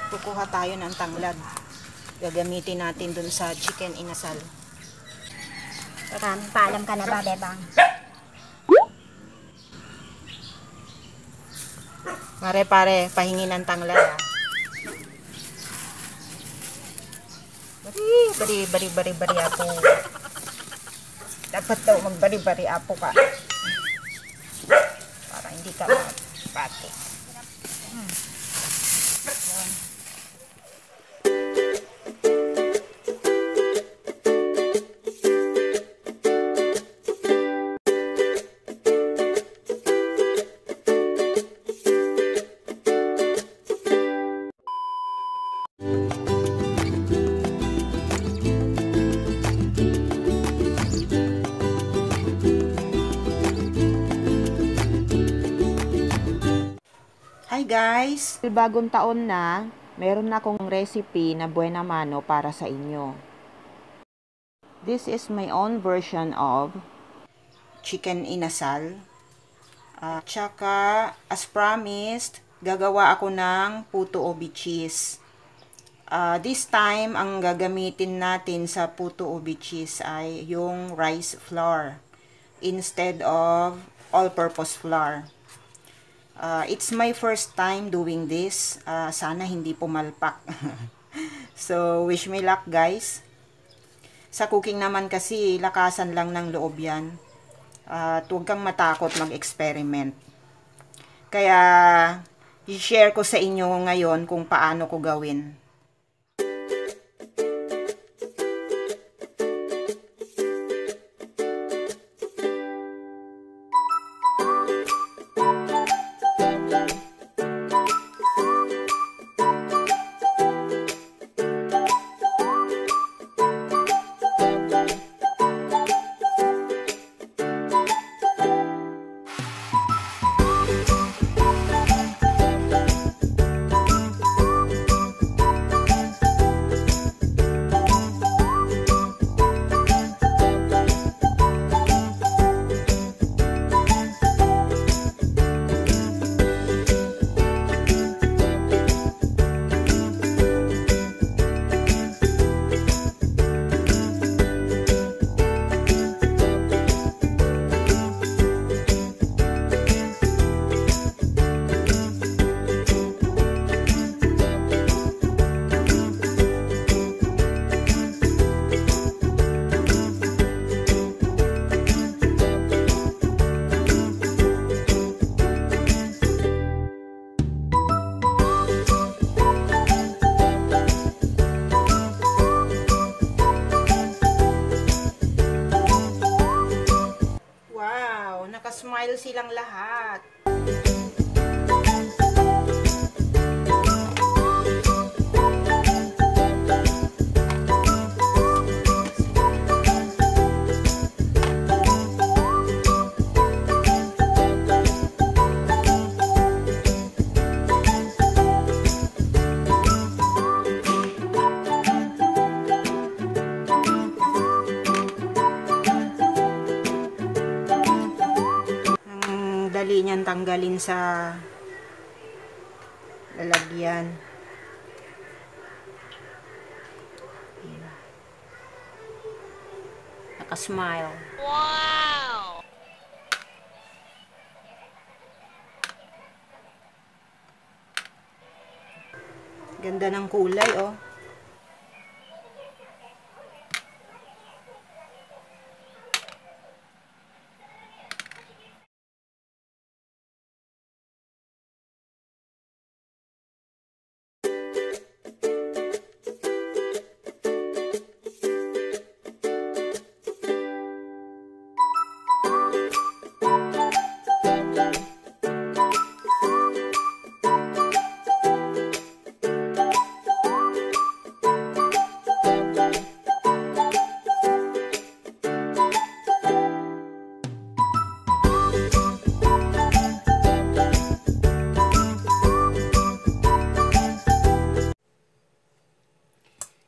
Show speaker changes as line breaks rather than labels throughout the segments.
Kukuha tayo ng tanglad. Gagamitin natin dun sa chicken inasal.
Teka, paalam ka na ba, bebang?
Pare, pahingi ng tanglad ah. Bari apo. Dapat daw magbari apo ka. Para hindi ka mapati. Yan. Hi guys! Bagong taon na, meron na akong recipe na buena mano para sa inyo. This is my own version of chicken inasal. Tsaka, as promised, gagawa ako ng puto ubi cheese. This time, ang gagamitin natin sa puto ubi cheese ay yung rice flour instead of all-purpose flour. It's my first time doing this. Sana hindi pumalpak. So, wish me luck guys. Sa cooking naman kasi, lakasan lang ng loob yan. Huwag kang matakot mag-experiment. Kaya, i-share ko sa inyo ngayon kung paano ko gawin. Nakasmile silang lahat. Dali niyan tanggalin sa lalagyan. Nakasmile. Wow! Ganda ng kulay, oh.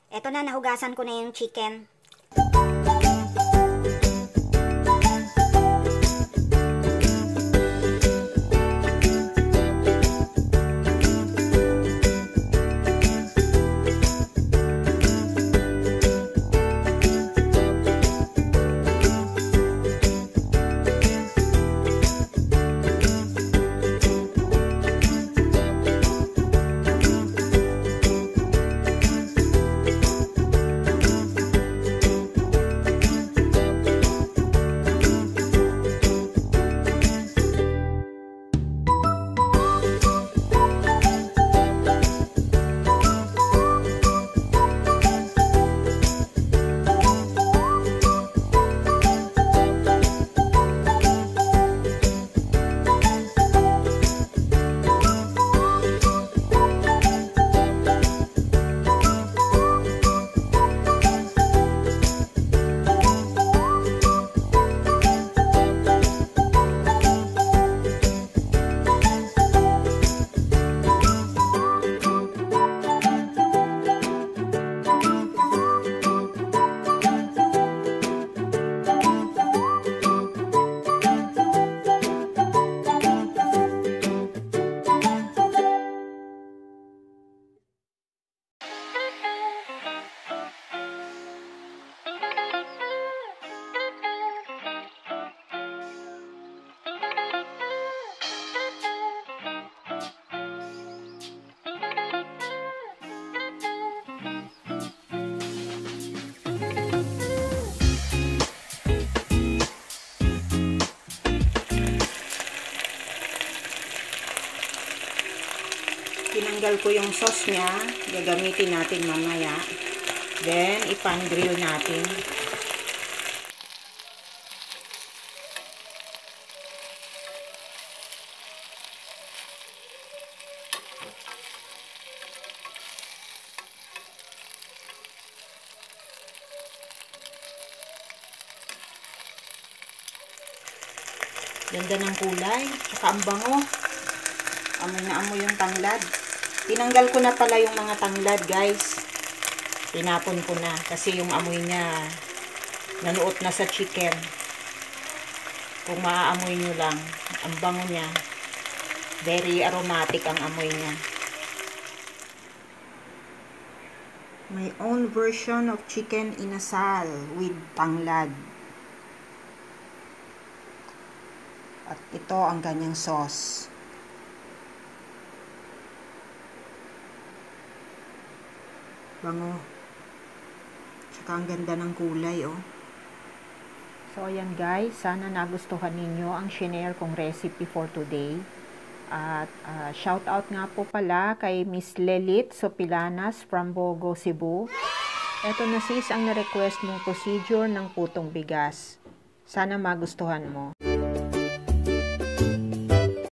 Eto na, nahugasan ko na yung chicken.
tinanggal ko yung sauce niya. Gagamitin natin mamaya. Then, ipan-grill natin. Ganda ng kulay. Tsaka ang bango. Amoy na amoy yung tanglad. Tinanggal ko na pala yung mga tanglad, guys. Tinapon ko na. Kasi yung amoy niya nanuot na sa chicken. Kung maaamoy nyo lang. Ang bango niya. Very aromatic ang amoy niya. My own version of chicken inasal with tanglad. At ito ang kanyang sauce. Bango. Tsaka ang ganda ng kulay, oh. So, ayan guys. Sana nagustuhan ninyo ang shinare kong recipe for today. At shout out nga po pala kay Miss Lelit Sopilanas from Bogo, Cebu. Ito na sis ang na-request mong procedure ng putong bigas. Sana magustuhan mo.